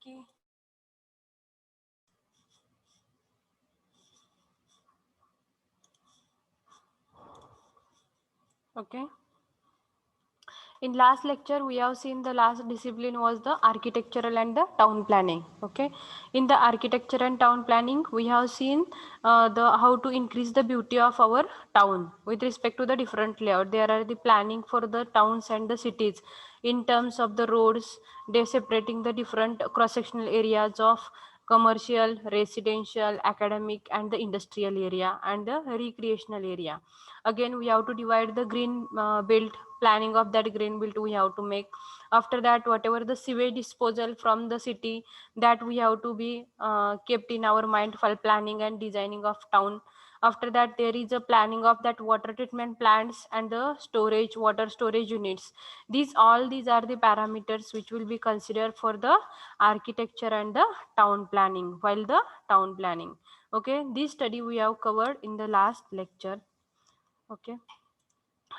Okay. Okay. In last lecture, we have seen the last discipline was the architectural and the town planning. Okay. In the architecture and town planning, we have seen the how to increase the beauty of our town with respect to the different layout. There are the planning for the towns and the cities in terms of the roads. They separating the different cross-sectional areas of commercial, residential, academic, and the industrial area and the recreational area. Again, we have to divide the green belt. Planning of that green belt we have to make. After that, whatever the sewage disposal from the city, that we have to be kept in our mind while planning and designing of town. After that, there is a planning of that water treatment plants and the storage water storage units. These are the parameters which will be considered for the architecture and the town planning while the town planning. Okay, this study we have covered in the last lecture. Okay,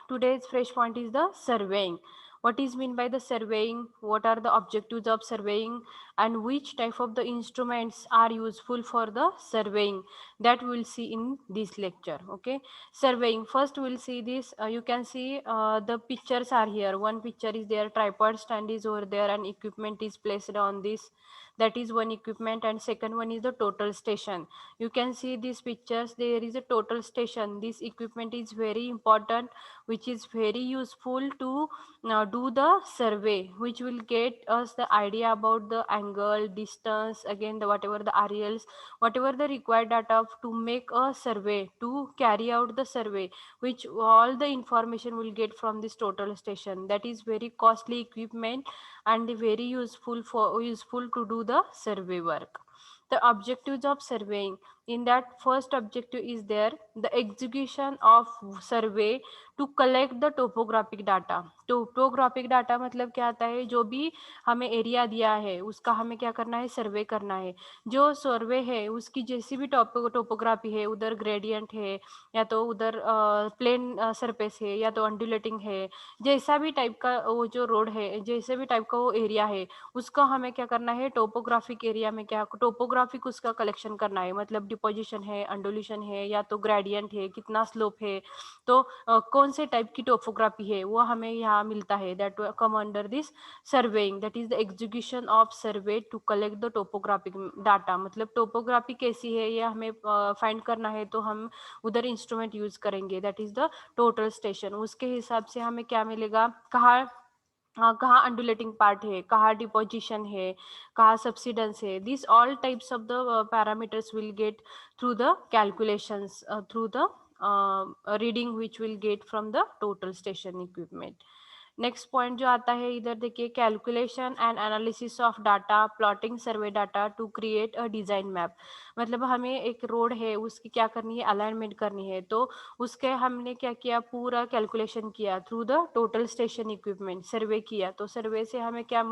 today's fresh point is the surveying. What is mean by the surveying? What are the objectives of surveying, and which type of the instruments are useful for the surveying? That we will see in this lecture. Okay, surveying. First we will see this. You can see the pictures are here. One picture is there, tripod stand is over there, and equipment is placed on this. That is one equipment. And second one is the total station. You can see these pictures. There is a total station. This equipment is very important, which is very useful to do the survey, which will get us the idea about the angle, distance, again the whatever the aerials, whatever the required data to make a survey, to carry out the survey, which all the information will get from this total station. That is very costly equipment and very useful to do the survey work. The objectives of surveying, in that first objective is there the execution of survey to collect the topographic data. Topographic data मतलब क्या आता है, जो भी हमें area दिया है उसका हमें क्या करना है, सर्वे करना है. जो सर्वे है उसकी जैसी भी टोपोग्राफी है, उधर ग्रेडियंट है या तो उधर प्लेन सरफेस है या तो अंडुलेटिंग है, जैसा भी टाइप का वो जो रोड है, जैसे भी टाइप का वो एरिया है, उसका हमें क्या करना है, टोपोग्राफिक एरिया में क्या टोपोग्राफिक उसका कलेक्शन करना है. मतलब डिपोजिशन है, अंडुलेशन है या तो ग्रेडियंट है, कितना स्लोप है, तो कौन से टाइप की टोपोग्राफी है वो हमें यहाँ मिलता है. That come under this surveying. That is the execution of survey to collect the topographic data. मतलब टोपोग्राफी कैसी है ये हमें फाइंड करना है, तो हम उधर इंस्ट्रूमेंट यूज करेंगे. That is the total station. उसके हिसाब से हमें क्या मिलेगा, कहाँ अंडुलेटिंग पार्ट है, कहाँ डिपोजिशन है, कहाँ सब्सिडेंस है. This all types of the parameters will get through the calculations, through the reading which will get from the total station equipment. Next point जो आता है इधर देखिए, calculation and analysis of data, plotting survey data to create a design map. मतलब हमें एक road है उसकी क्या करनी है, अलाइनमेंट करनी है, तो उसके हमने क्या किया, पूरा कैलकुलेशन किया through the total station equipment, survey किया. तो सर्वे से हमें क्या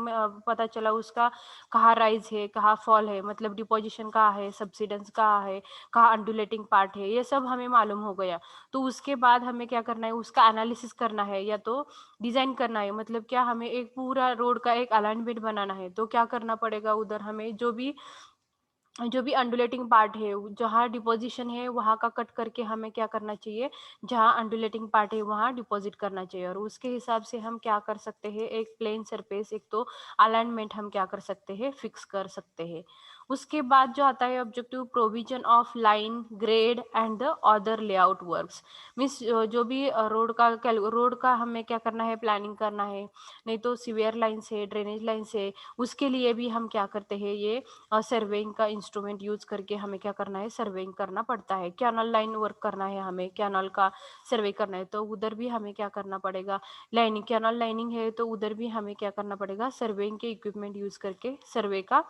पता चला, उसका कहाँ राइज है, कहाँ फॉल है, मतलब डिपोजिशन कहाँ है, सब्सिडेंस कहाँ है, कहाँ अंडुलेटिंग पार्ट है, ये सब हमें मालूम हो गया. तो उसके बाद हमें क्या करना है, उसका एनालिसिस करना है या तो डिजाइन करना है. मतलब क्या, हमें एक पूरा रोड का एक अलाइनमेंट बनाना है, तो क्या करना पड़ेगा, उधर हमें जो भी अंडुलेटिंग पार्ट है, जहाँ डिपोजिशन है वहाँ का कट करके हमें क्या करना चाहिए, जहाँ अंडुलेटिंग पार्ट है वहाँ डिपॉजिट करना चाहिए. और उसके हिसाब से हम क्या कर सकते हैं, एक प्लेन सरफेस, एक तो अलाइनमेंट हम क्या कर सकते हैं, फिक्स कर सकते हैं. उसके बाद जो आता है objective, provision of line, grade and the other layout works. Means जो भी रोड का हमें क्या करना है, प्लानिंग करना है, नहीं तो सीवियर लाइन्स है, ड्रेनेज लाइन्स है, उसके लिए भी हम क्या करते हैं, ये सर्वेइंग का इंस्ट्रूमेंट यूज करके हमें क्या करना है, सर्वेइंग करना पड़ता है. कैनल लाइन वर्क करना है, हमें कैनल का सर्वे करना है, तो उधर भी हमें क्या करना पड़ेगा, लाइनिंग, कैनल लाइनिंग है तो उधर भी हमें क्या करना पड़ेगा, सर्वेइंग के इक्विपमेंट यूज करके सर्वे का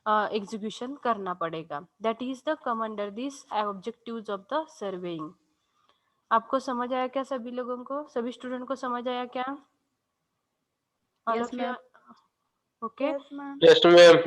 एग्जीक्यूशन करना पड़ेगा. That is the come under this objectives of the surveying. आपको समझ आया क्या, सभी लोगों को, सभी स्टूडेंट को समझ आया क्या? All of you okay? Yes ma'am.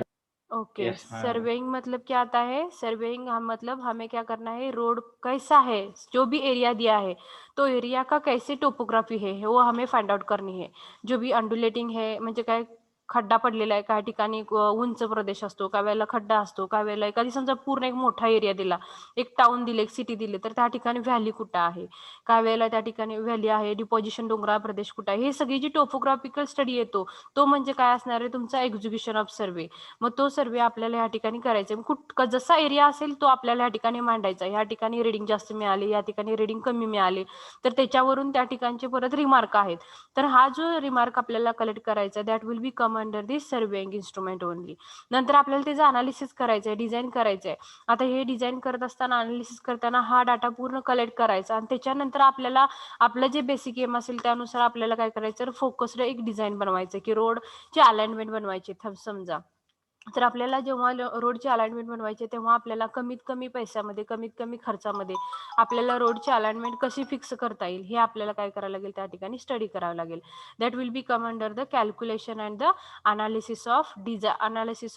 Okay. Surveying मतलब क्या आता है, सर्वेइंग हम मतलब हमें क्या करना है, रोड कैसा है, जो भी एरिया दिया है तो एरिया का कैसे टोपोग्राफी है वो हमें फाइंड आउट करनी है. जो भी अंडुलेटिंग है म्हणजे काय, खड्डा पडलेला आहे, काही ठिकाणी उंच प्रदेश असतो, काही वेळेला खड्डा असतो, काही वेळेला एखादी समजा पूर्ण एक मोठा एरिया दिला, एक टाउन दिले, एक सिटी दिली, तर त्या ठिकाणी व्हॅली कुठं आहे, काही वेळेला त्या ठिकाणी व्हॅली आहे, डिपॉझिशन डोंगराळ प्रदेश कुठं आहे, हे सगळी जी टोपोग्राफिकल स्टडी येतो तो म्हणजे काय असणार आहे तुमचा एक्झिक्युशन ऑफ सर्वे. मग तो सर्वे आपल्याला या ठिकाणी करायचा आहे. जसा एरिया असेल तो आपल्याला या ठिकाणी मांडायचा. या ठिकाणी रिडिंग जास्त मिळाली, या ठिकाणी रिडिंग कमी मिळाली, तर त्याच्यावरून त्या ठिकाणचे परत रिमार्क आहेत. तर हा जो रिमार्क आपल्याला कलेक्ट करायचा that will be come under this surveying instrument only. नंतर आपल्याला त्याचं अनालिसिस करायचं आहे, डिझाईन करायचं आहे. आता हे डिझाईन करत असताना अनालिसिस करताना हा डाटा पूर्ण कलेक्ट करायचा आणि त्याच्यानंतर आपल्याला आपलं जे बेसिक एम असेल त्यानुसार आपल्याला काय करायचं, फोकस्ड एक डिझाईन बनवायचं की रोडची अलाइनमेंट बनवायची. समजा तर आपल्याला जेव्हा रोडची अलाइनमेंट बनवायची तेव्हा आपल्याला कमीत कमी पैशामध्ये, कमीत कमी खर्चामध्ये आपल्याला रोडची अलाइनमेंट कशी फिक्स करता येईल हे आपल्याला काय करावं लागेल, त्या ठिकाणी स्टडी करावं लागेल. That will be come under the calculation and the analysis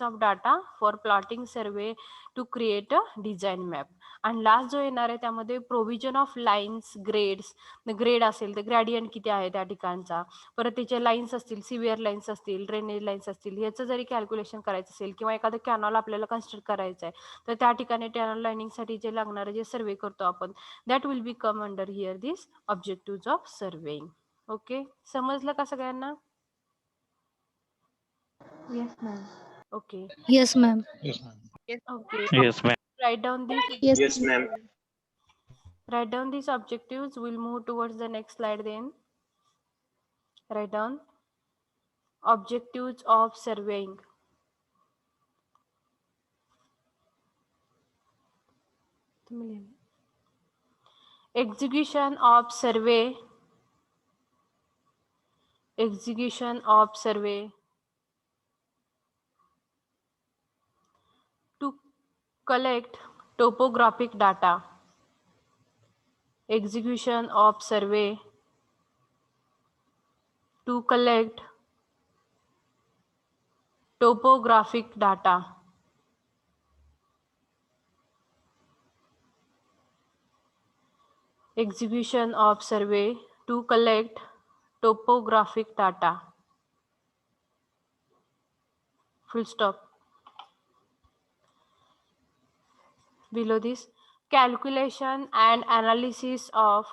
of data for plotting survey to create a design map. आणि लास्ट जो येणार आहे त्यामध्ये प्रोव्हिजन ऑफ लाईन्स, ग्रेड असेल तर ग्रॅडियंट किती आहे त्या ठिकाणचा, परत त्याचे लाईन्स असतील, सिव्हिअर लाईन्स असतील, ड्रेनेज लाईन्स असतील, याचं जरी कॅल्क्युलेशन करायचं असेल किंवा एखादं कॅनॉल आपल्याला कन्स्ट्रक्ट करायचं आहे तर त्या ठिकाणी कॅनॉल लाईनिंगसाठी जे लागणारे जे सर्वे करतो आपण that will be come under here this objective of surveying. Okay, समजलं का सगळ्यांना? Yes, ma'am. Okay Yes, ma'am. Okay. Yes, ma'am. Write down these. Yes, Yes, ma'am. Write down these objectives. We'll move towards the next slide then. Write down objectives of surveying. Execution of survey. Execution of survey to collect topographic data. Execution of survey to collect topographic data. Execution of survey to collect topographic data. Full stop. Below this, calculation and analysis of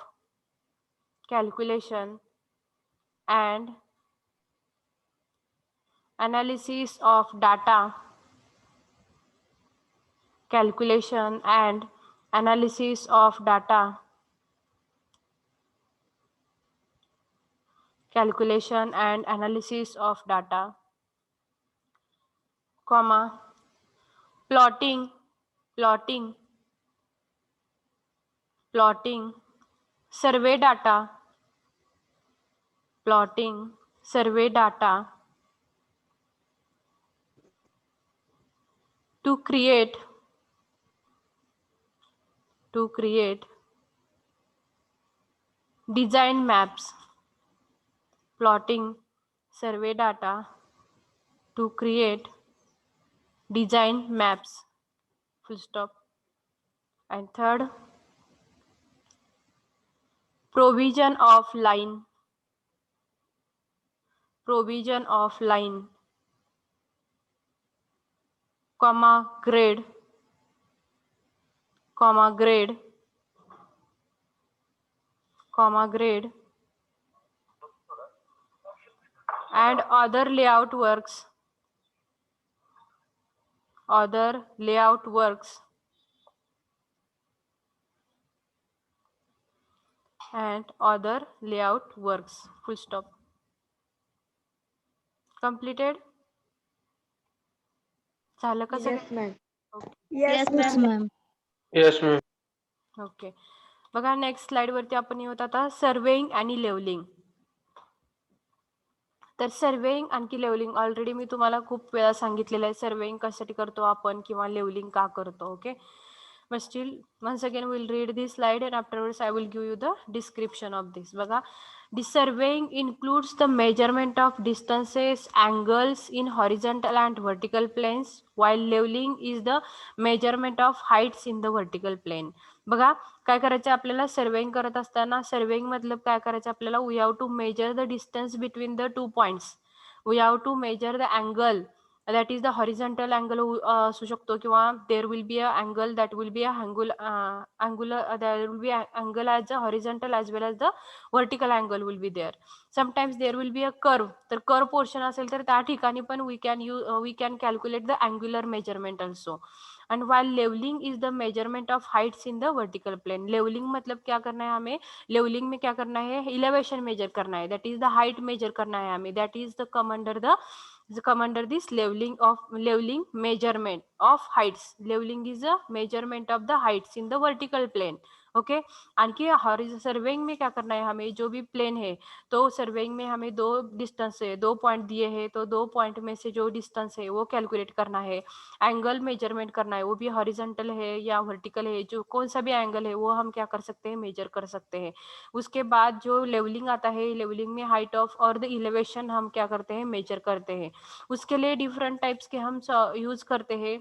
data calculation and analysis of data, calculation and analysis of data, comma, plotting survey data, plotting survey data to create design maps, plotting survey data to create design maps, full stop. And third, provision of line, comma, grade, and other layout works, full stop. Completed? झालं का Yes, ma'am. Yes, ma'am. Yes, ma'am. Okay, बघा next slide वरती आपण येऊत आता surveying आणि levelling. तर surveying आणखी levelling already मी तुम्हाला खूप वेळा सांगितलेलं आहे सर्वेइंग कशासाठी करतो आपण किंवा लेवलिंग का करतो. Okay, but still once again we'll read this slide and afterwards I will give you the description of this. बघा, the surveying includes the measurement of distances, angles in horizontal and vertical planes, while leveling is the measurement of heights in the vertical plane. बघा काय करायचं आपल्याला surveying करत असताना, surveying मतलब काय करायचं आपल्याला, we have to measure the distance between the 2 points. We have to measure the angle that is the horizontal angle असू शकतो किंवा there will be a angle that will be a angular there will be a angle as a horizontal as well as the vertical angle will be there. Sometimes there will be a curve, तर curve portion असेल तर त्या ठिकाणी पण we can calculate the angular measurement also. And while leveling is the measurement of heights in the vertical plane. leveling मतलब क्या करना है हमें, leveling में क्या करना है, elevation measure करना है, that is the height measure करना है हमें, that is the come under this leveling measurement of heights. leveling is a measurement of the heights in the vertical plane. Okay आणखी सर्वेइंग में क्या करना है हमें, जो भी प्लेन है तो सर्वेइंग में हमें दो डिस्टेंस है, 2 पॉइंट दिए हैं तो 2 पॉइंट में से जो डिस्टेंस है वो कैलकुलेट करना है. एंगल मेजरमेंट करना है, वो भी हॉरिजॉन्टल है या वर्टिकल है, जो कौन सा भी एंगल है वो हम क्या कर सकते हैं, मेजर कर सकते हैं. उसके बाद जो लेवलिंग आता है, लेवलिंग में हाइट ऑफ और द इलेवेशन हम क्या करते हैं, मेजर करते हैं. उसके लिए डिफरेंट टाइप्स के हम यूज करते हैं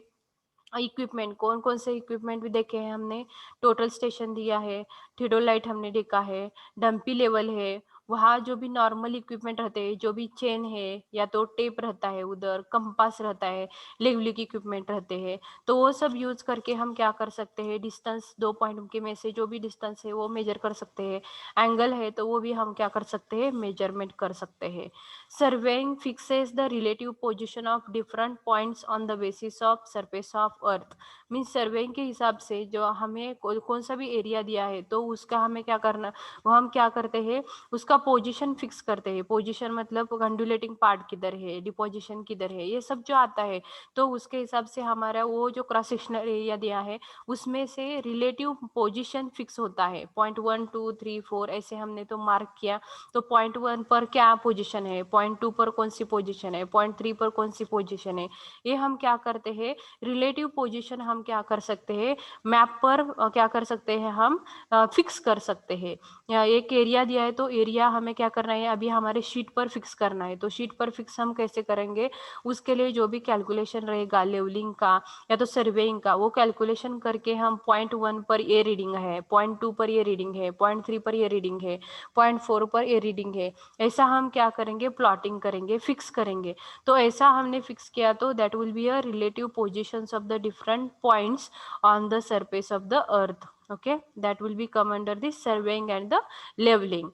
इक्विपमेंट. कौन कौन से इक्विपमेंट भी देखे हैं हमने, टोटल स्टेशन दिया है, थियोडोलाइट हमने देखा है, डंपी लेवल है, वहाँ जो भी नॉर्मल इक्विपमेंट रहते हैं, जो भी चेन है या तो टेप रहता है, उधर कंपास रहता है, लेवलिंग इक्विपमेंट रहते हैं, तो वो सब यूज करके हम क्या कर सकते हैं, डिस्टेंस 2 पॉइंट के में से जो भी डिस्टेंस है वो मेजर कर सकते हैं. एंगल है तो वो भी हम क्या कर सकते हैं, मेजरमेंट कर सकते हैं. Surveying fixes the relative position of different points on the basis of surface of earth. Means surveying के हिसाब से जो हमें कौन सा भी एरिया दिया है तो उसका हमें क्या करना, वो हम क्या करते हैं, उसका पोजीशन फिक्स करते हैं. पोजीशन मतलब कंडुलेटिंग पार्ट किधर है, डिपोजिशन किधर है, ये सब जो आता है तो उसके हिसाब से हमारा वो जो क्रॉस सेक्शनल एरिया दिया है उसमें से रिलेटिव पोजीशन फिक्स होता है. 0.1 2 3 4 ऐसे हमने तो मार्क किया, तो 0.1 पर क्या पोजीशन है, 0.2 पर कौन सी पोजीशन है, 0.3 पर कौन सी पोजीशन है, ये हम क्या करते हैं, रिलेटिव पोजीशन हम क्या कर सकते हैं, मैप पर क्या कर सकते हैं, हम फिक्स कर सकते हैं. एक एरिया दिया है तो एरिया हमें क्या करना है, अभी हमारे शीट पर फिक्स करना है, तो शीट पर फिक्स हम कैसे करेंगे, उसके लिए जो भी कैलकुलेशन रहेगा लेवलिंग का या तो सर्वेइंग का, वो कैलकुलेशन करके हम 0.1 पर ये रीडिंग है, 0.2 पर ये रीडिंग है, 0.3 पर ये रीडिंग है, 0.4 पर ये रीडिंग है, ऐसा हम क्या करेंगे, प्लॉटिंग करेंगे, फिक्स करेंगे. तो ऐसा हमने फिक्स किया तो that will be a relative positions of the different points on the surface of the earth. Okay, that will be come under the surveying and the leveling.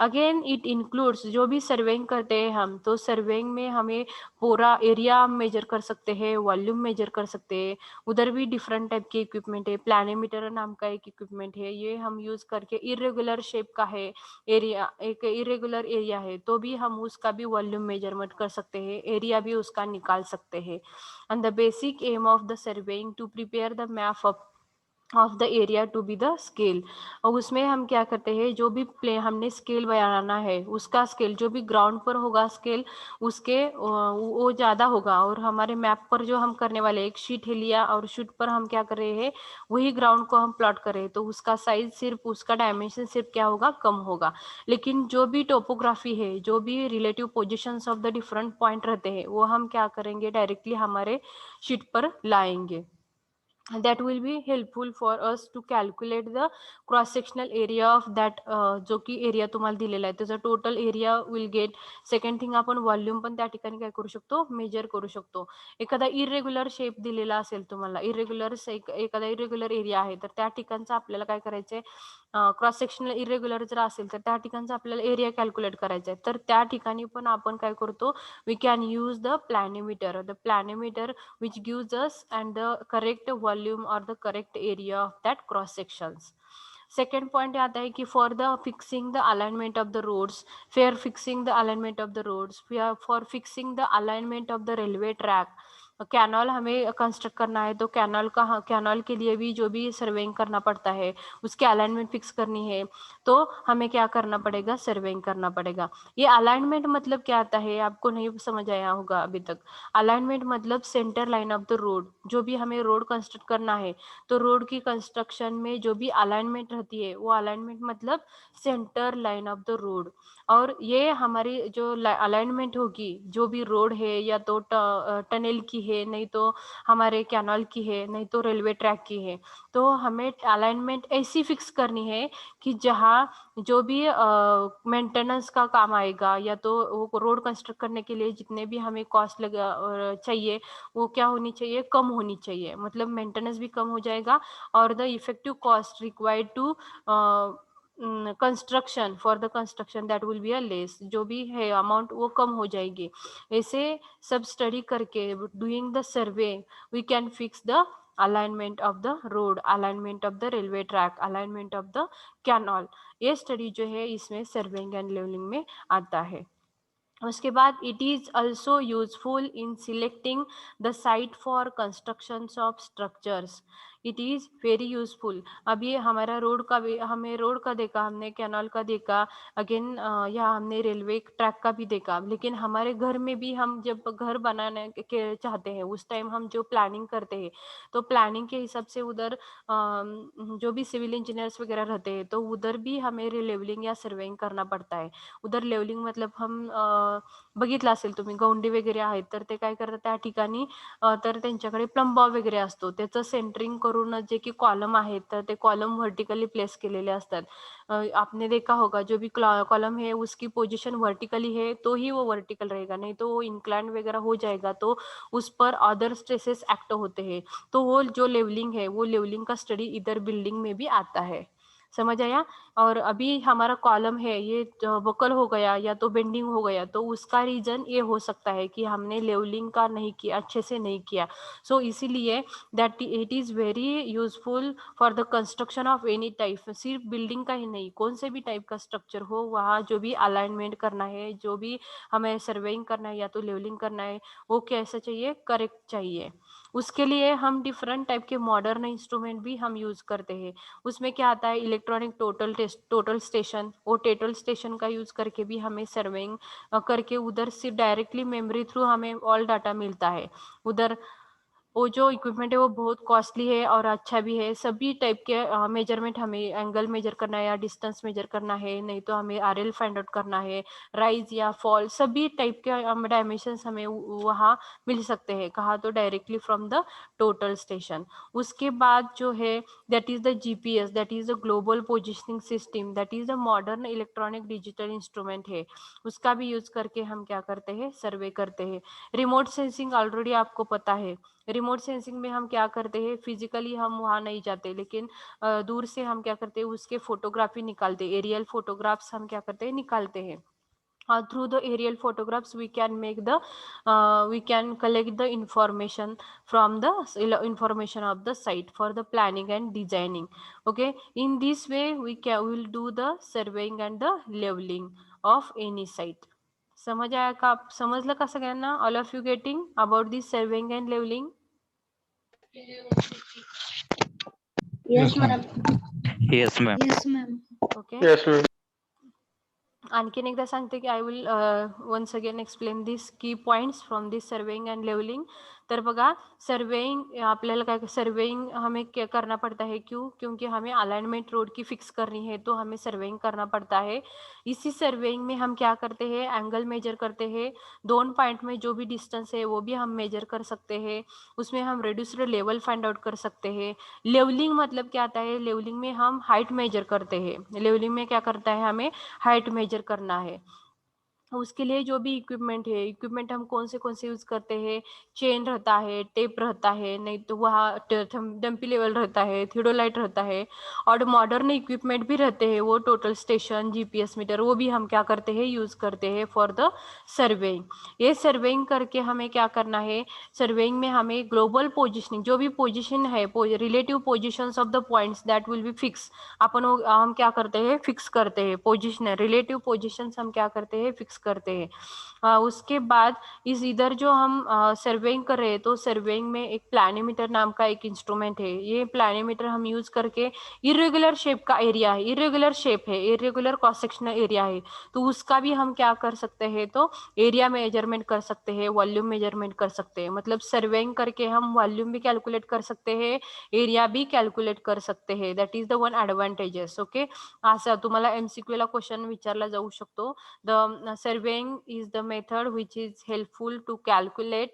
Again it includes, जो भी surveying करते हैं हम, तो surveying में हमें पूरा area major कर सकते हैं, वॉल्यूम मेजर कर सकते हैं. उधर भी डिफरेंट टाइप के इक्विपमेंट है, प्लानिमीटर नाम का एक इक्विपमेंट है, ये हम यूज करके इरेगुलर शेप का है एरिया, एक इरेगुलर एरिया है तो भी हम उसका भी वॉल्यूम मेजरमेंट कर सकते हैं, एरिया भी उसका निकाल सकते हैं. And the basic aim of the surveying to prepare the map of the area to be the scale. और उसमें हम क्या करते हैं, जो भी प्ले हमने स्केल बनाना है उसका स्केल जो भी ग्राउंड पर होगा स्केल उसके वो ज़्यादा होगा, और हमारे मैप पर जो हम करने वाले एक शीट है लिया और शीट पर हम क्या कर रहे हैं, वही ग्राउंड को हम प्लॉट कर रहे हैं, तो उसका साइज सिर्फ उसका डायमेंशन सिर्फ क्या होगा, कम होगा. लेकिन जो भी टोपोग्राफी है, जो भी relative positions of the different point रहते हैं वो हम क्या करेंगे, डायरेक्टली हमारे शीट पर लाएंगे. that will be helpful for us to calculate the cross sectional area of that जो की एरिया तुम्हाला दिलेला आहे त्याचा total area will get. Second thing आपण व्हॉल्यूम पण त्या ठिकाणी काय करू शकतो, मेजर करू शकतो. एखादा इरेग्युलर शेप दिलेला असेल तुम्हाला, एखादा इरेग्युलर एरिया आहे तर त्या ठिकाणचं आपल्याला काय करायचंय, क्रॉस सेक्शनल इरेग्युलर जर असेल तर त्या ठिकाणचा आपल्याला एरिया कॅल्क्युलेट करायचा आहे, तर त्या ठिकाणी पण आपण काय करतो, we can use the planimeter which gives us and the correct volume or the correct area of that cross sections. Second point आता है कि for the fixing the alignment of the roads, fixing the alignment of the roads, for fixing the alignment of the railway track. Canal हमें construct करना है तो canal के लिए भी जो भी सर्वेइंग करना पड़ता है, उसके अलाइनमेंट फिक्स करनी है तो हमें क्या करना पड़ेगा, सर्वेइंग करना पड़ेगा. ये अलाइनमेंट मतलब क्या आता है, आपको नहीं समझ आया होगा अभी तक. अलाइनमेंट मतलब centre line of the road. जो भी हमें रोड कंस्ट्रक्ट करना है तो रोड की कंस्ट्रक्शन में जो भी अलाइनमेंट रहती है वो अलाइनमेंट मतलब centre line of the road. और ये हमारी जो अलाइनमेंट होगी, जो भी रोड है या तो टनल की है, नहीं तो हमारे कैनाल की है, नहीं तो रेलवे ट्रैक की है, तो हमें अलाइनमेंट ऐसी फिक्स करनी है कि जहाँ जो भी मेंटेनेंस का काम आएगा या तो वो रोड कंस्ट्रक्ट करने के लिए जितने भी हमें कॉस्ट लगा चाहिए, वो क्या होनी चाहिए, कम होनी चाहिए, मतलब मेंटेनेंस भी कम हो जाएगा और the effective cost required to construction for the construction that will be a less, जो भी है अमाउंट वो कम हो जाएगी। ऐसे सब स्टडी करके doing the survey we can fix the alignment of the road, alignment of the railway track, alignment of the canal. ये स्टडी जो है इसमें सर्वेइंग एंड लेवलिंग में आता है। उसके बाद it is also useful in selecting the site for construction of structures, it is very useful. अभी हमारा रोड का भी, हमें रोड का देखा, हमने कैनाल का देखा, अगेन या हमने रेलवे ट्रैक का भी देखा, लेकिन हमारे घर में भी हम जब घर बनाने के चाहते हैं उस टाइम हम जो प्लानिंग करते हैं, तो प्लानिंग के हिसाब से उधर जो भी सिविल इंजीनियर्स वगैरह रहते हैं तो उधर भी हमें लेवलिंग या सर्वेइंग करना पड़ता है। उधर लेवलिंग मतलब हम बघितलं असेल तुम्ही, गौंडी वगैरे आहेत तर ते काय करतात त्या ठिकाणी, तर त्यांच्याकडे प्लंबॉ वगैरे असतो, त्याचं सेंटरिंग करून जे की कॉलम आहेत तर ते कॉलम व्हर्टिकली प्लेस केलेले असतात। आपने देखा होगा जो भी कॉलम है उसकी पोजीशन वर्टिकली है तो ही वो वर्टिकल रहेगा, नहीं तो वो इंक्लाइन वगैरह हो जाएगा तो उस पर अदर स्ट्रेसेस एक्ट होते हैं। तो वो जो लेवलिंग है वो लेवलिंग का स्टडी इधर बिल्डिंग में भी आता है। समझ आया? और अभी हमारा कॉलम है ये बकल हो गया या तो बेंडिंग हो गया, तो उसका रीजन ये हो सकता है कि हमने लेवलिंग का नहीं किया, अच्छे से नहीं किया। सो इसीलिए that it is very useful for the construction of any type, सिर्फ बिल्डिंग का ही नहीं, कौन से भी टाइप का स्ट्रक्चर हो वहाँ जो भी अलाइनमेंट करना है, जो भी हमें सर्वेइंग करना है या तो लेवलिंग करना है, वो कैसा चाहिए, करेक्ट चाहिए। उसके लिए हम डिफरेंट टाइप के मॉडर्न इंस्ट्रूमेंट भी हम यूज़ करते हैं। उसमें क्या आता है, इलेक्ट्रॉनिक टोटल स्टेशन, वो टोटल स्टेशन का यूज़ करके भी हमें सर्वेइंग करके उधर से डायरेक्टली मेमोरी थ्रू हमें ऑल डाटा मिलता है। उधर वो जो इक्विपमेंट है वो बहुत कॉस्टली है और अच्छा भी है। सभी टाइप के मेजरमेंट, हमें एंगल मेजर करना है या डिस्टेंस मेजर करना है, नहीं तो हमें आरएल फाइंड आउट करना है, राइज या फॉल, सभी टाइप के डायमेंशंस हमें वहाँ मिल सकते हैं। कहा तो directly from the total station. उसके बाद जो है that is the GPS, that is the global positioning system, that is the modern electronic digital instrument है। उसका भी यूज करके हम क्या करते हैं, सर्वे करते हैं। रिमोट सेंसिंग ऑलरेडी आपको पता है। रिमोट सेंसिंग में हम क्या करते हैं, फिजिकली हम वहाँ नहीं जाते, लेकिन दूर से हम क्या करते हैं, उसके फोटोग्राफी निकालते हैं, एरियल फोटोग्राफ्स हम क्या करते हैं, निकालते हैं। Through the aerial photographs we can make the we can collect the information from the information of the site for the planning and designing. Okay, in this way we will do the surveying and the leveling of any site. समझ आया का, समजलं का सगळ्यांना? All of you getting about this surveying and levelling? Yes, ma'am. Yes, ma'am. Yes, ma'am. Okay, Yes, ma'am. आणखीन एकदा सांगते की I will once again explain this key points from this surveying and levelling. तर बघा, surveying आपल्याला काय, surveying हमें क्या करना पड़ता है, क्यों, क्योंकि हमें अलाइनमेंट रोड की फिक्स करनी है तो हमें सर्वेइंग करना पड़ता है। इसी सर्वेइंग में हम क्या करते हैं, एंगल मेजर करते हैं, दोन पॉइंट में जो भी डिस्टेंस है वो भी हम मेजर कर सकते हैं। उसमें हम रेड्यूस्ड लेवल फाइंड आउट कर सकते हैं। लेवलिंग मतलब क्या आता है, लेवलिंग में हम हाइट मेजर करते हैं। लेवलिंग में क्या करता है, हमें हाइट मेजर करना है। उसके लिए जो भी इक्विपमेंट है, इक्विपमेंट हम कौन से यूज़ करते हैं, चेन रहता है, टेप रहता है, नहीं तो वहाँ डंपी लेवल रहता है, थियोडोलाइट रहता है, और मॉडर्न इक्विपमेंट भी रहते हैं, वो टोटल स्टेशन, जीपीएस मीटर, वो भी हम क्या करते हैं, यूज़ करते हैं फॉर द सर्वेइंग। ये सर्वेइंग करके हमें क्या करना है, सर्वेइंग में हमें ग्लोबल पोजिशनिंग, जो भी पोजिशन है, relative positions of the points that will be fix, अपन हम क्या करते हैं, फिक्स करते हैं पोजिशन, रिलेटिव पोजिशंस हम क्या करते हैं, फिक्स करते हैं। उसके बाद इस इधर जो हम सर्वेइंग कर रहे हैं, तो सर्वेइंग में एक प्लानीमीटर नाम का एक इंस्ट्रूमेंट है। ये प्लानीमीटर हम यूज करके इरेगुलर शेप का एरिया है, इरेगुलर शेप है, इरेगुलर क्रॉस सेक्शनल एरिया है, तो उसका भी हम क्या कर सकते हैं, तो एरिया मेजरमेंट कर सकते हैं, वॉल्यूम मेजरमेंट कर सकते हैं। मतलब सर्वेइंग करके हम वॉल्यूम भी कैलकुलेट कर सकते हैं, एरिया भी कैलकुलेट कर सकते हैं. That is the one advantages. Okay, असं तुम्हाला MCQ ला क्वेश्चन विचारला जाऊ शकतो. The surveying is the method which is helpful to calculate.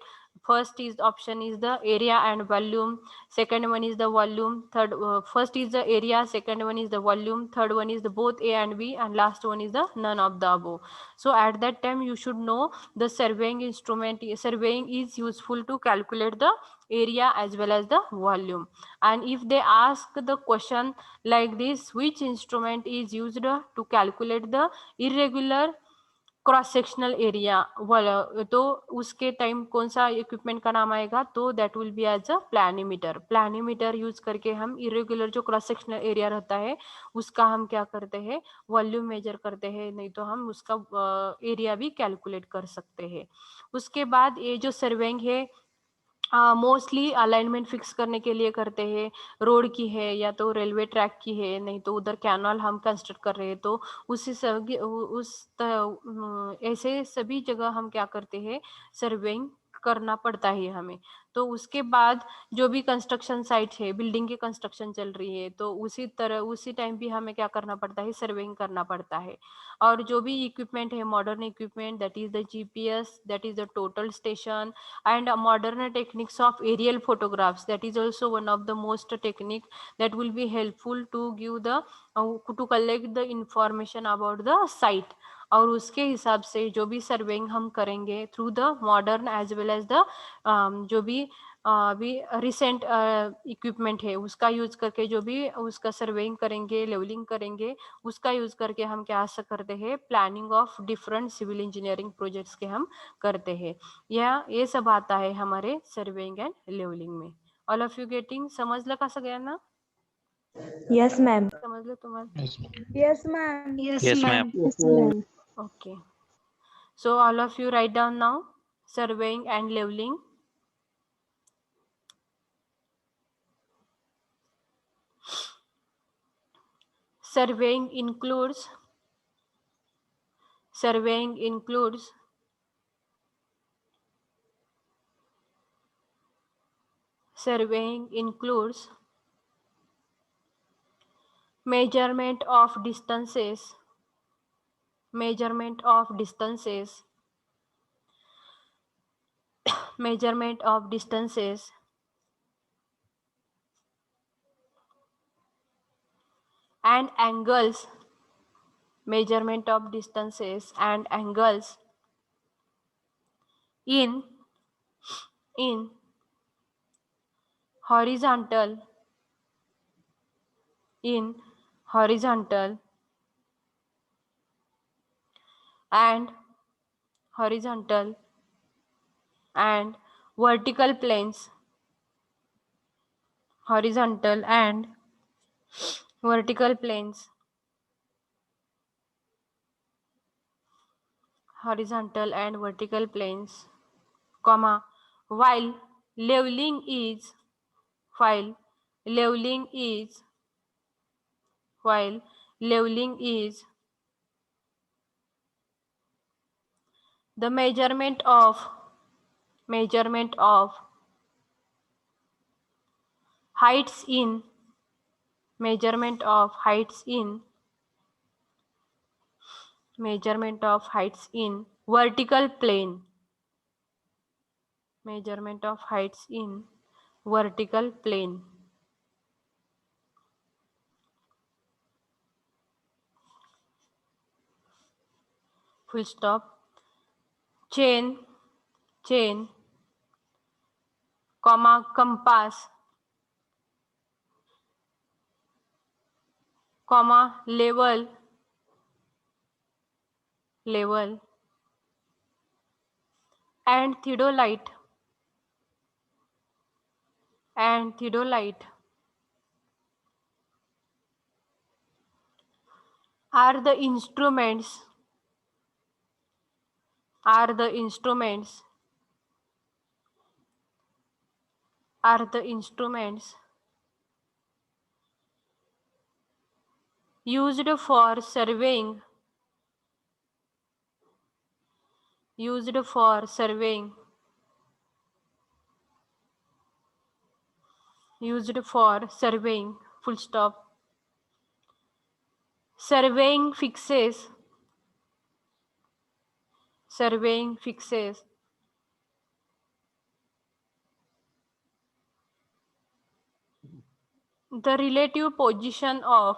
First is option is the area and volume, second one is the volume, third first is the area, second one is the volume, third one is the both A and B, and last one is the none of the above. So at that time you should know the surveying instrument. Surveying is useful to calculate the area as well as the volume. And if they ask the question like this, which instrument is used to calculate the irregular cross sectional area, तो उसके time कौन सा equipment का नाम आएगा, तो that will be as a planimeter. Planimeter use करके हम इरेगुलर जो क्रॉस सेक्शनल एरिया रहता है उसका हम क्या करते हैं, वॉल्यूम मेजर करते हैं, नहीं तो हम उसका एरिया भी कैलकुलेट कर सकते हैं. उसके बाद ये जो सर्वेइंग है मोस्टली अलाइनमेंट फिक्स करने के लिए करते हैं. रोड की है या तो रेलवे ट्रैक की है, नहीं तो उधर कैनाल हम कंस्ट्रक्ट कर रहे हैं, तो उसी सब ऐसे सभी जगह हम क्या करते हैं, सर्वेइंग करना पड़ता है हमें. तो उसके बाद जो भी कंस्ट्रक्शन साइट है, बिल्डिंग की कंस्ट्रक्शन चल रही है, तो उसी तरह उसी टाइम भी हमें क्या करना पड़ता है, सर्वेइंग करना पड़ता है. और जो भी इक्विपमेंट है, modern equipment, that is the GPS, that is the total station, and modern techniques of aerial photographs, that is also one of the most technique that will be helpful to give the to collect the information about the site. और उसके हिसाब से जो भी surveying हम करेंगे through the modern as well as the जो भी अभी रिसेंट इक्विपमेंट है उसका यूज करके जो भी उसका सर्वेइंग करेंगे, लेवलिंग करेंगे, उसका यूज करके हम क्या करते हैं, planning of different civil engineering projects के हम करते हैं. ये सब आता है हमारे सर्वेइंग एंड लेवलिंग में. ऑल ऑफ यू गेटिंग, समजलं का सगळ्यांना? Yes, ma'am. समजलं तुम्हाला? Yes, ma'am. Yes, ma'am. Yes, ma'am. Okay. So all of you write down now surveying and leveling. Surveying includes measurement of distances, measurement of and angles, measurement of distances and angles in horizontal and vertical planes, horizontal and vertical planes, comma, while leveling is the measurement of heights in vertical plane, full stop. Chain, comma, compass, comma, level, and theodolite are the instruments are the instruments used for surveying full stop. Surveying fixes the relative position of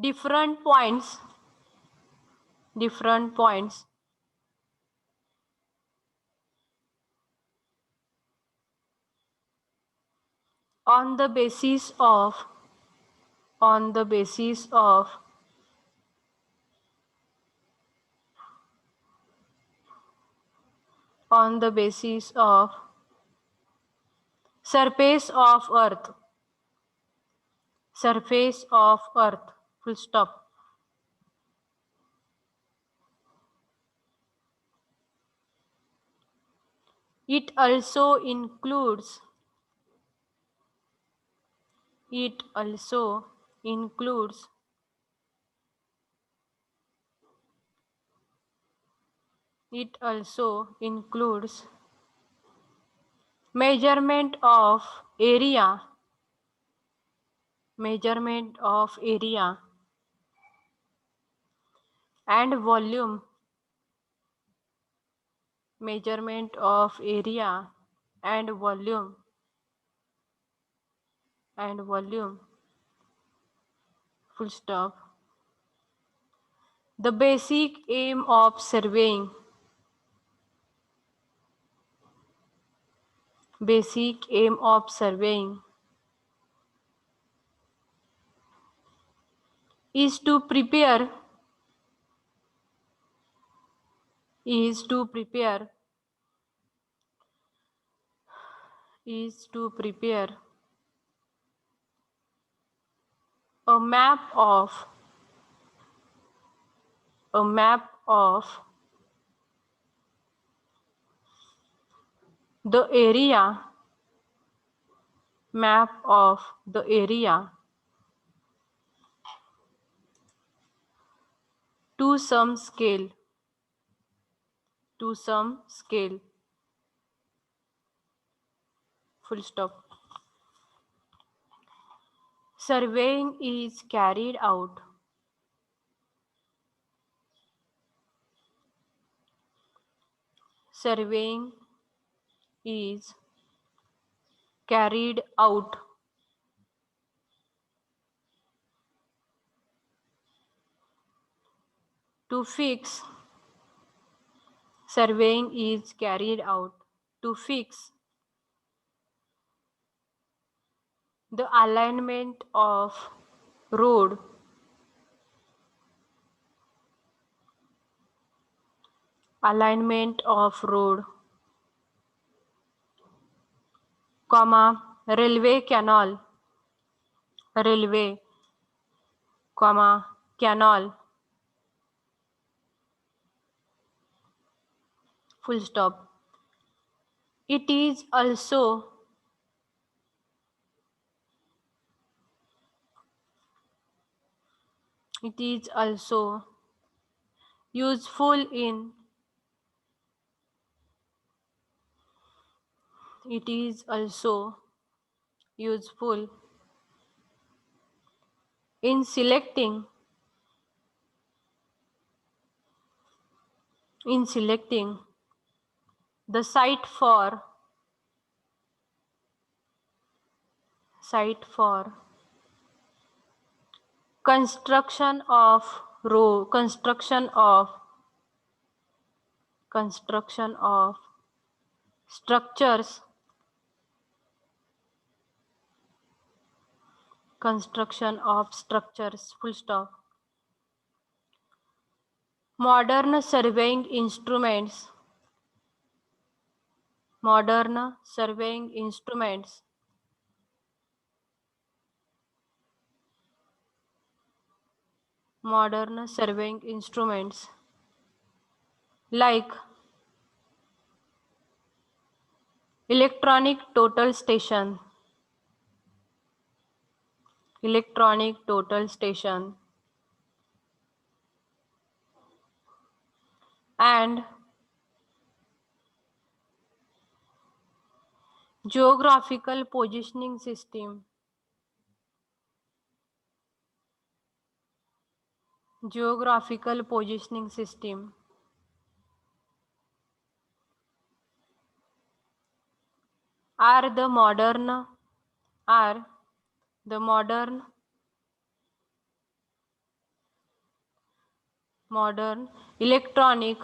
different points on the basis of surface of earth full stop. It also includes measurement of area and volume full stop. The basic aim of surveying is to prepare a map of the area to some scale full stop. Surveying is carried out to fix the alignment of road railway canal full stop. It is also useful in selecting the site for construction of structures full stop. Modern surveying instruments modern surveying instruments, modern surveying instruments like electronic total station, electronic total station, and geographical positioning system, geographical positioning system are the modern modern electronic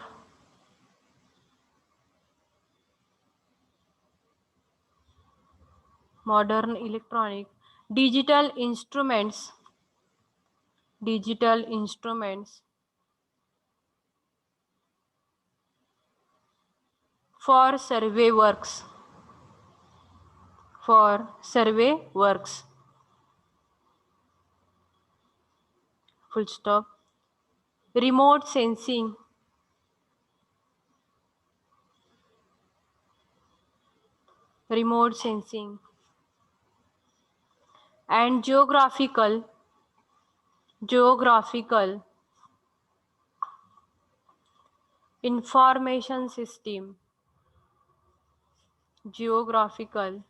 digital instruments for survey works, full stop. Remote sensing, and geographical information system, geographical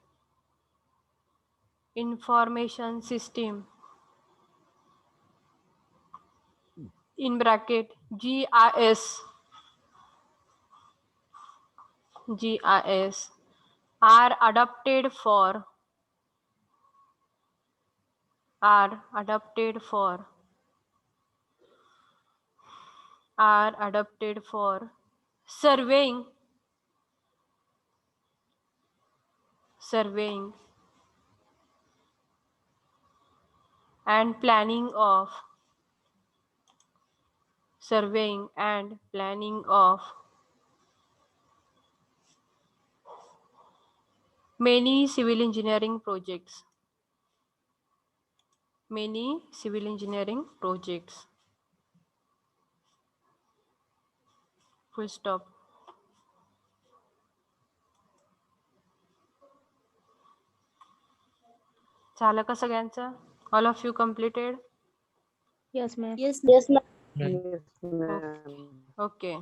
information system in bracket GIS are adapted for surveying and planning of many civil engineering projects, full stop. झालं का सगळ्यांचं? All of you completed? Yes, ma'am. Yes, okay.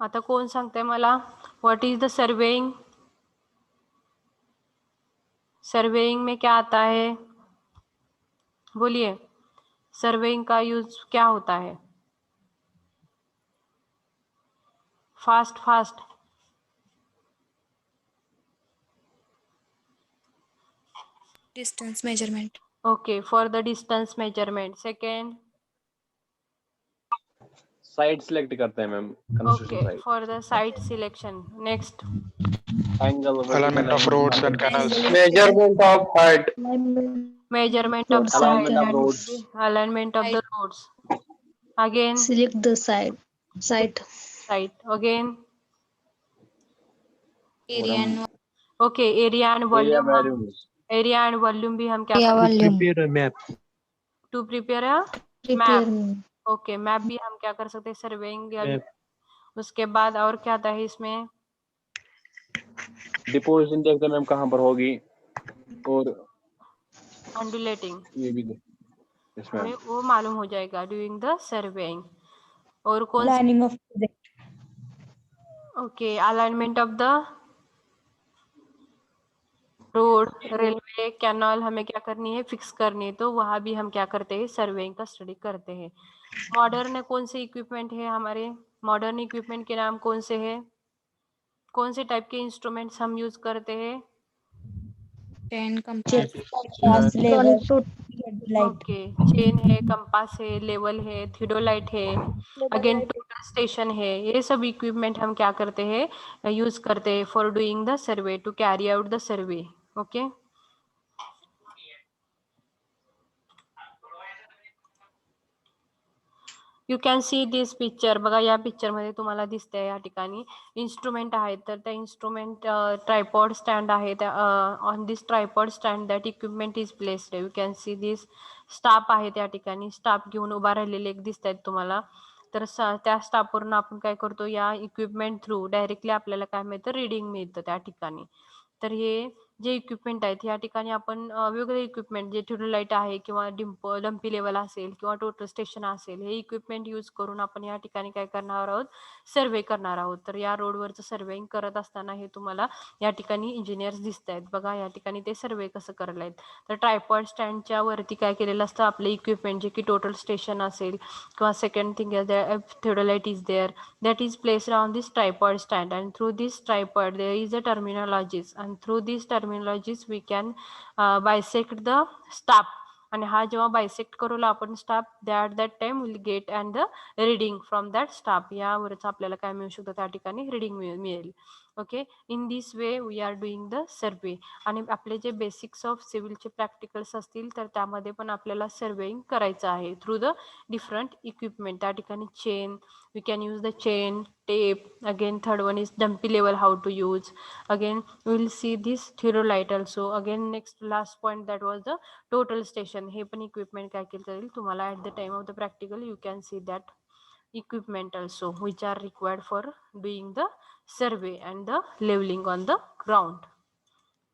आता कोण सांगते मला what is the surveying? Surveying में क्या आता है? बोलिए, सर्वेइंग का यूज क्या होता है? Fast. distance measurement. Okay, for the distance measurement. Second, side select करते हैं ma'am, construction okay, site, for the site selection. Next, angle, Alignment of roads and canals. Measurement of height. measurement of the alignment height of and roads, alignment of the roads. Again, Select the site. site. Again, Area and okay, area and area volume. values, Area and volume भी हम क्या Area करते हैं? volume. Prepare a map. To prepare a Prepare map. Okay, map भी हम क्या कर सकते हैं? सर्वेइंग. Map. उसके बाद और क्या आता है इसमें? डिपोजिशन देखते हैं मैम कहाँ पर होगी, और अंडुलेटिंग, ये भी इसमें हमें वो मालूम हो जाएगा डूइंग द सर्वेइंग. और कौन सी? Planning of project. Okay, alignment of the road, railway, canal हमें क्या करनी है? फिक्स करनी है. तो वहां भी हम क्या करते हैं? सर्वेइंग का स्टडी करते हैं. मॉडर्न कौन से इक्विपमेंट है हमारे? मॉडर्न इक्विपमेंट के नाम कौन से हैं? कौन से टाइप के इंस्ट्रूमेंट्स हम यूज करते हैं? pen compass. Compass, level, Front light. Okay, chain है, कंपास है, लेवल है, थियोडोलाइट है, अगेन टोटल स्टेशन है. ये सब इक्विपमेंट हम क्या करते हैं? यूज करते हैं for doing the survey, to carry out the survey. Okay, you can see this picture. बघा या पिक्चर मध्ये तुम्हाला दिसतंय या ठिकाणी इन्स्ट्रुमेंट आहेत. तर त्या इन्स्ट्रुमेंट ट्रायपॉड स्टँड आहे. त्या on this tripod stand that equipment is placed. You can see this staff आहे त्या ठिकाणी. स्टाफ घेऊन उभा राहिलेले एक दिसत आहेत तुम्हाला. तर त्या स्टाफवरून आपण काय करतो, या इक्विपमेंट थ्रू डायरेक्टली आपल्याला काय मिळतं, रीडिंग मिळतं त्या ठिकाणी. तर हे जे इक्विपमेंट आहेत या ठिकाणी आपण वेगवेगळे इक्विपमेंट जे ट्युबलाइट आहे किंवा डम्पी लेवल असेल किंवा टोटल स्टेशन असेल, हे इक्विपमेंट यूज करून आपण या ठिकाणी काय करणार आहोत, सर्वे करणार आहोत. तर या रोडवरचं सर्वेइंग करत असताना हे तुम्हाला या ठिकाणी इंजिनियर्स दिसत आहेत. बघा या ठिकाणी ते सर्वे कसं करत आहेत. तर ट्रायपॉड स्टँडच्या वरती काय केलेलं असतं, आपले इक्विपमेंट जे की टोटल स्टेशन असेल किंवा second thing is theodolite is there that is placed on this tripod stand, and through this tripod there is a terminologies, and through these terminologies we can bisect the staff. आणि हा जेव्हा bisect करू आपण staff, that time will get and the reading from that staff. यावरच आपल्याला काय मिळू शकतं, त्या ठिकाणी रिडिंग मिळेल. Okay, in this way we are doing the survey. आणि आपले जे बेसिक्स ऑफ सिव्हिलचे प्रॅक्टिकल्स असतील तर त्यामध्ये पण आपल्याला सर्वेइंग करायचं आहे थ्रू द डिफरंट इक्विपमेंट. त्या ठिकाणी chain, we can use the chain, tape. Again third one is dumpy level, how to use. Again we will see this theodolite also. Again next last point that was the total station. हे पण equipment काय केलं जाईल तुम्हाला at the time of the practical. You can see that equipment also which are required for doing the survey and the leveling on the ground.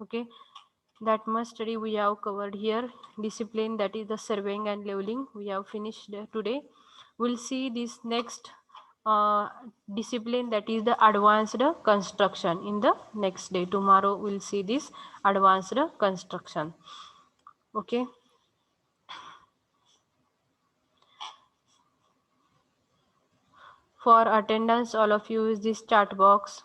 Okay, that much study we have covered here. Discipline, that is the surveying and leveling, we have finished today. We'll see this next discipline, that is the advanced construction, in the next day. Tomorrow we'll see this advanced construction. Okay, for attendance all of you use this chat box.